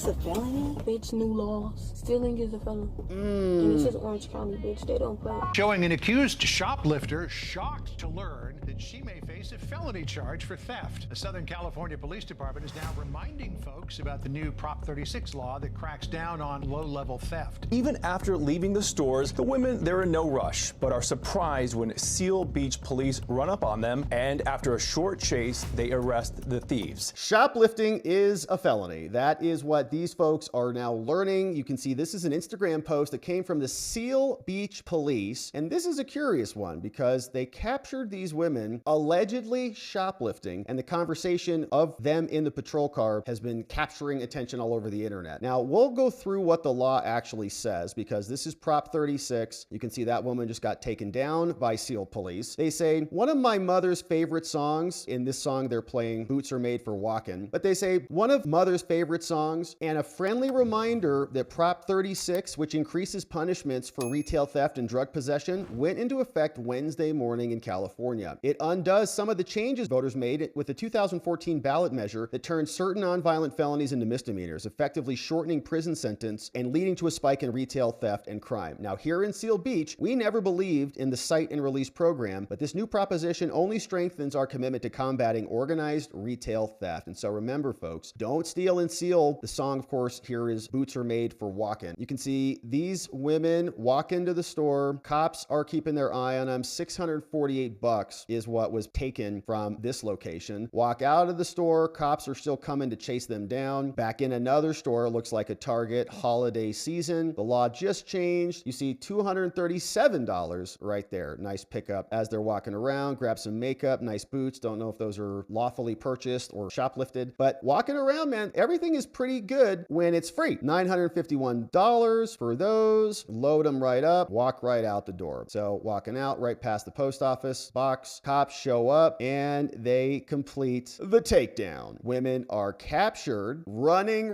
It's a felony, bitch. New laws. Stealing is a felony. And this is Orange County, bitch. They don't play. Showing an accused shoplifter shocked to learn that she may face a felony charge for theft. The Southern California Police Department is now reminding folks about the new Prop 36 law that cracks down on low-level theft. Even after leaving the stores, the women, they're in no rush, but are surprised when Seal Beach police run up on them, and after a short chase, they arrest the thieves. Shoplifting is a felony. That is what these folks are now learning. You can see this is an Instagram post that came from the Seal Beach police, and this is a curious one because they captured these women allegedly shoplifting, and the conversation of them in the patrol car has been capturing attention all over the internet. Now, we'll go through what the law actually says because this is Prop 36. You can see that woman just got taken down by Seal police. They say, one of my mother's favorite songs, in this song they're playing Boots Are Made for Walkin', but they say one of mother's favorite songs and a friendly reminder that Prop 36, which increases punishments for retail theft and drug possession, went into effect Wednesday morning in California. It undoes some of the changes voters made with the 2014 ballot measure that turned certain nonviolent felonies into misdemeanors, effectively shortening prison sentence and leading to a spike in retail theft and crime. Now, here in Seal Beach, we never believed in the cite and release program, but this new proposition only strengthens our commitment to combating organized retail theft. And so remember, folks, don't steal and seal. The song, of course, here is Boots Are Made for Walkin'. You can see these women walk into the store. Cops are keeping their eye on them. $648 is what was taken from this location. Walk out of the store. Cops are still coming to chase them down. Back in another store, looks like a Target, holiday season. The law just changed. You see $237 right there. Nice pickup as they're walking around. Grab some makeup, nice boots. Don't know if those are lawfully purchased or shoplifted, but walking around, man, everything is pretty good when it's free. $951 for those. Load them right up, walk right out the door. So walking out right past the post office box, cops show up and they complete the takedown. Women are captured, running,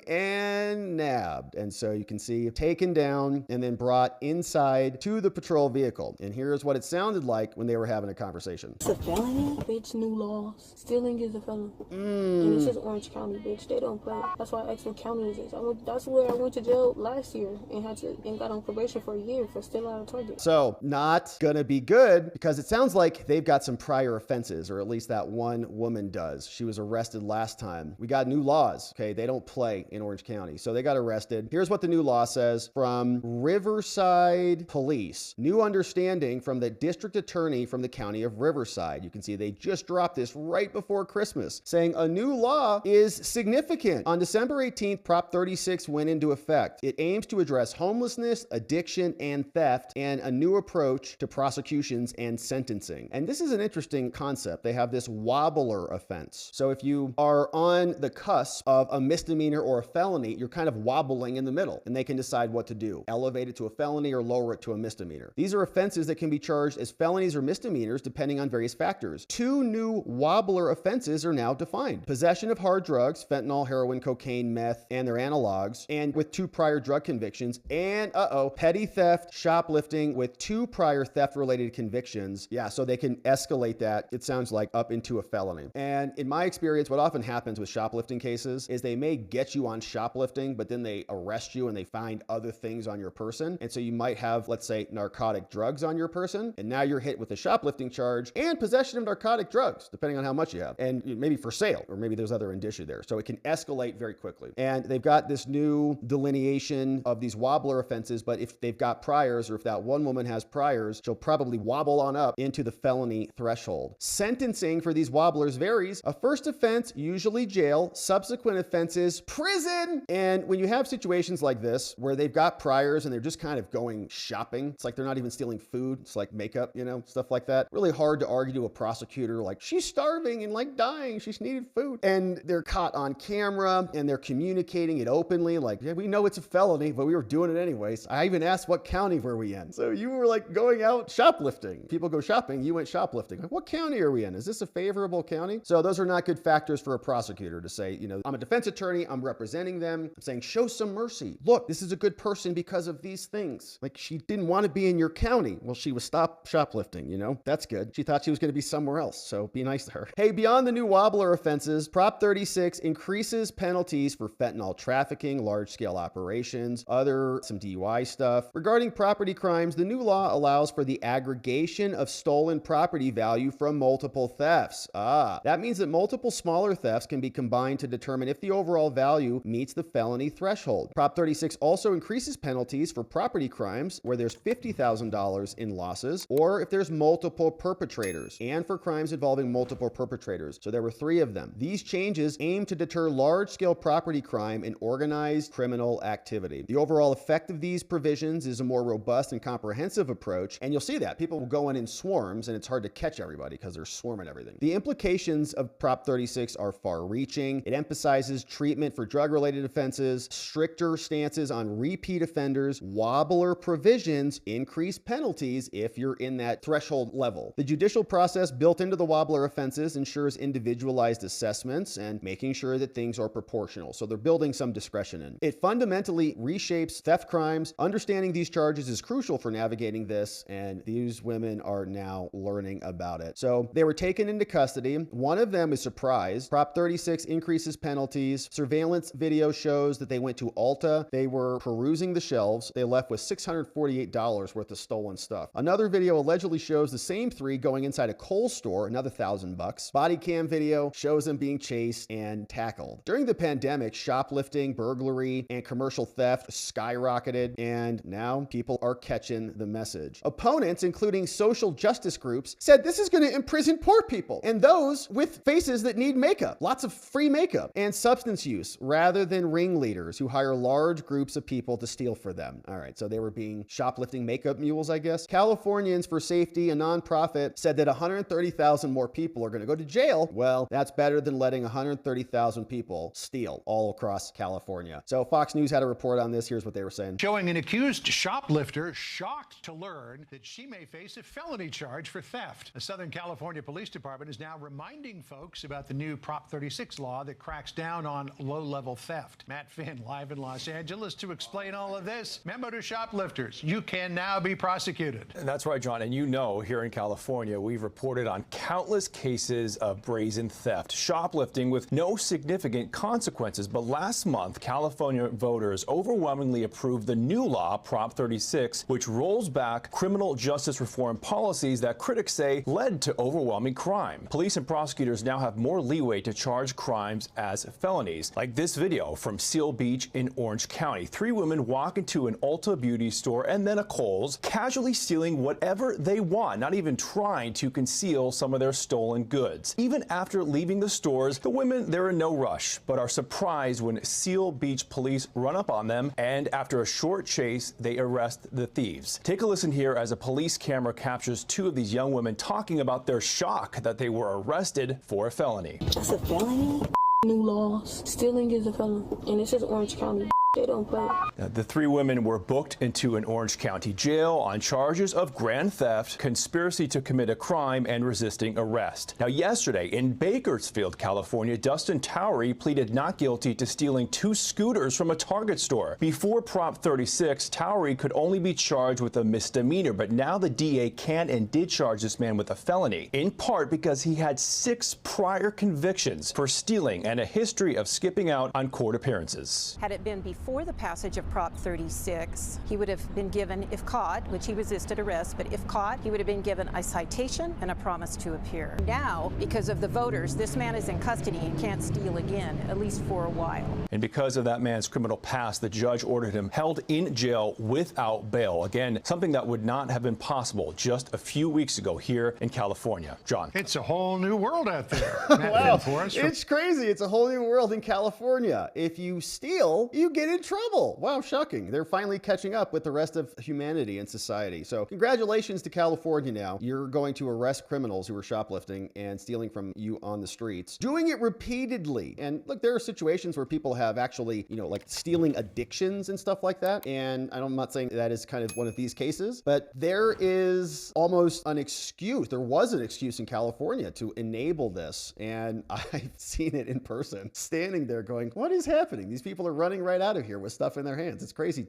and nabbed. And so you can see taken down and then brought inside to the patrol vehicle. And here's what it sounded like when they were having a conversation. It's a felony, bitch. New laws. Stealing is a felony. And this is Orange County, bitch. They don't play. That's why I asked what county is this. That's where I went to jail last year and got on probation for a year for stealing out of Target. So not gonna be good because it sounds like they've got some prior offenses, or at least that one woman does. She was arrested last time. We got new laws, okay? They don't play in Orange County. So they got arrested. Here's what the new law says from Riverside Police. New understanding from the district attorney from the county of Riverside. You can see they just dropped this right before Christmas, saying a new law is significant. On December 18th, Prop 36 went into effect. It aims to address homelessness, addiction, and theft, and a new approach to prosecutions and sentencing. And this is an interesting concept. They have this wobbler offense. So if you are on the cusp of a misdemeanor or a felony, you're kind of wobbling in the middle, and they can decide what to do. Elevate it to a felony or lower it to a misdemeanor. These are offenses that can be charged as felonies or misdemeanors depending on various factors. Two new wobbler offenses are now defined. Possession of hard drugs, fentanyl, heroin, cocaine, meth, and their analogs, and with 2 prior drug convictions, and petty theft, shoplifting with 2 prior theft-related convictions. Yeah, so they can escalate that, it sounds like, up into a felony. And in my experience, what often happens with shoplifting cases is they may get you on shoplifting, but then they arrest you and they find other things on your person. And so you might have, let's say, narcotic drugs on your person, and now you're hit with a shoplifting charge and possession of narcotic drugs, depending on how much you have, and maybe for sale, or maybe there's other indicia there. So it can escalate very quickly. And they've got this new delineation of these wobbler offenses, but if they've got priors, or if that one woman has priors, she'll probably wobble on up into the felony threshold. Sentencing for these wobblers varies. A first offense, usually jail. Subsequent offenses, prison. And when you have situations like this, where they've got priors and they're just kind of going shopping, it's like they're not even stealing food. It's like makeup, stuff like that. Really hard to argue to a prosecutor, like, she's starving and like dying. She's needed food. And they're caught on camera and they're communicating it openly. Like, yeah, we know it's a felony, but we were doing it anyways. I even asked, what county were we in? So you were like going out shoplifting. People go shopping, you went shoplifting. Like, what county are we in? Is this a favorable county? So those are not good factors for a prosecutor to say, I'm a defense attorney, I'm representing them. I'm saying, show some mercy. Look, this is a good person because of these things. Like, she didn't want to be in your county. Well, she was stopped shoplifting, That's good. She thought she was going to be somewhere else, so be nice to her. Hey, beyond the new wobbler offenses, Prop 36 increases penalties for fentanyl trafficking, large-scale operations, some DUI stuff. Regarding property crimes, the new law allows for the aggregation of stolen property value from multiple thefts. That means that multiple smaller thefts can be combined to determine if the overall value meets the felony threshold. Prop 36 also increases penalties for property crimes where there's $50,000 in losses, or if there's multiple perpetrators, and for crimes involving multiple perpetrators. So there were 3 of them. These changes aim to deter large-scale property crime and organized criminal activity. The overall effect of these provisions is a more robust and comprehensive approach, and you'll see that. People will go in swarms, and it's hard to catch everybody because they're swarming everything. The implications of Prop 36 are far-reaching. It emphasizes treatment for drug-related offenses, stricter stances on repeat offenders, wobbler provisions, increased penalties if you're in that threshold level. The judicial process built into the wobbler offenses ensures individualized assessments and making sure that things are proportional. So they're building some discretion in. It fundamentally reshapes theft crimes. Understanding these charges is crucial for navigating this, and these women are now learning about it. So they were taken into custody. One of them is surprised. Prop 36 increases penalties. Surveillance video shows that they went to Ulta. They were perusing the shelves. They left with $648 worth of stolen stuff. Another video allegedly shows the same 3 going inside a Kohl's store, another $1,000. Body cam video shows them being chased and tackled. During the pandemic, shoplifting, burglary, and commercial theft skyrocketed, and now people are catching the message. Opponents, including social justice groups, said this is going to imprison poor people and those with faces that need makeup, lots of free makeup, and substance use, rather than ringleaders who hire large groups of people to steal for them. All right, so they were being shoplifting makeup mules, I guess. Californians for Safety, a nonprofit, said that 130,000 more people are going to go to jail. Well, that's better than letting 130,000 people steal all across California. So Fox News had a report on this. Here's what they were saying. Showing an accused shoplifter shocked to learn that she may face a felony charge for theft. The Southern California Police Department is now reminding folks about the new Prop 36 law that cracks down on low-level theft. Matt Finn, live in Los Angeles to explain all of this. Memo to shoplifters, you can now be prosecuted. That's right, John. And you know, here in California, we've reported on countless cases of brazen theft, shoplifting with no significant consequences. But last month, California voters overwhelmingly approved the new law, Prop 36, which rolls back criminal justice reform policies that critics say led to overwhelming crime. Police and prosecutors now have more leeway to charge crimes as felonies, like this video from Seal Beach in Orange County. 3 women walk into an Ulta beauty store and then a Kohl's, casually stealing whatever they want, not even trying to conceal some of their stolen goods. Even after leaving the stores, the women, they're in no rush, but are surprised when Seal Beach police run up on them, and after a short chase, they arrest the thieves. Take a listen here as a police camera captures 2 of these young women talking about their shock that they were arrested for a felony. That's a felony? New laws. Stealing is a felony, and this is Orange County. They don't play. The 3 women were booked into an Orange County jail on charges of grand theft, conspiracy to commit a crime, and resisting arrest. Now, yesterday in Bakersfield, California, Dustin Towery pleaded not guilty to stealing 2 scooters from a Target store. Before Prop 36, Towery could only be charged with a misdemeanor, but now the DA can and did charge this man with a felony, in part because he had 6 prior convictions for stealing and a history of skipping out on court appearances. Had it been before the passage of Prop 36, he would have been given, if caught, which he resisted arrest, but if caught, he would have been given a citation and a promise to appear. Now, because of the voters, this man is in custody and can't steal again, at least for a while. And because of that man's criminal past, the judge ordered him held in jail without bail. Again, something that would not have been possible just a few weeks ago here in California. John. It's a whole new world out there. Wow, it's crazy. It's a whole new world in California. If you steal, you get in trouble. Wow, shocking. They're finally catching up with the rest of humanity and society. So congratulations to California now. You're going to arrest criminals who are shoplifting and stealing from you on the streets, doing it repeatedly. And look, there are situations where people have actually, like stealing addictions and stuff like that. And I'm not saying that is kind of one of these cases, but there is almost an excuse. There was an excuse in California to enable this. And I've seen it in person, standing there going, what is happening? These people are running right out of here with stuff in their hands. It's crazy.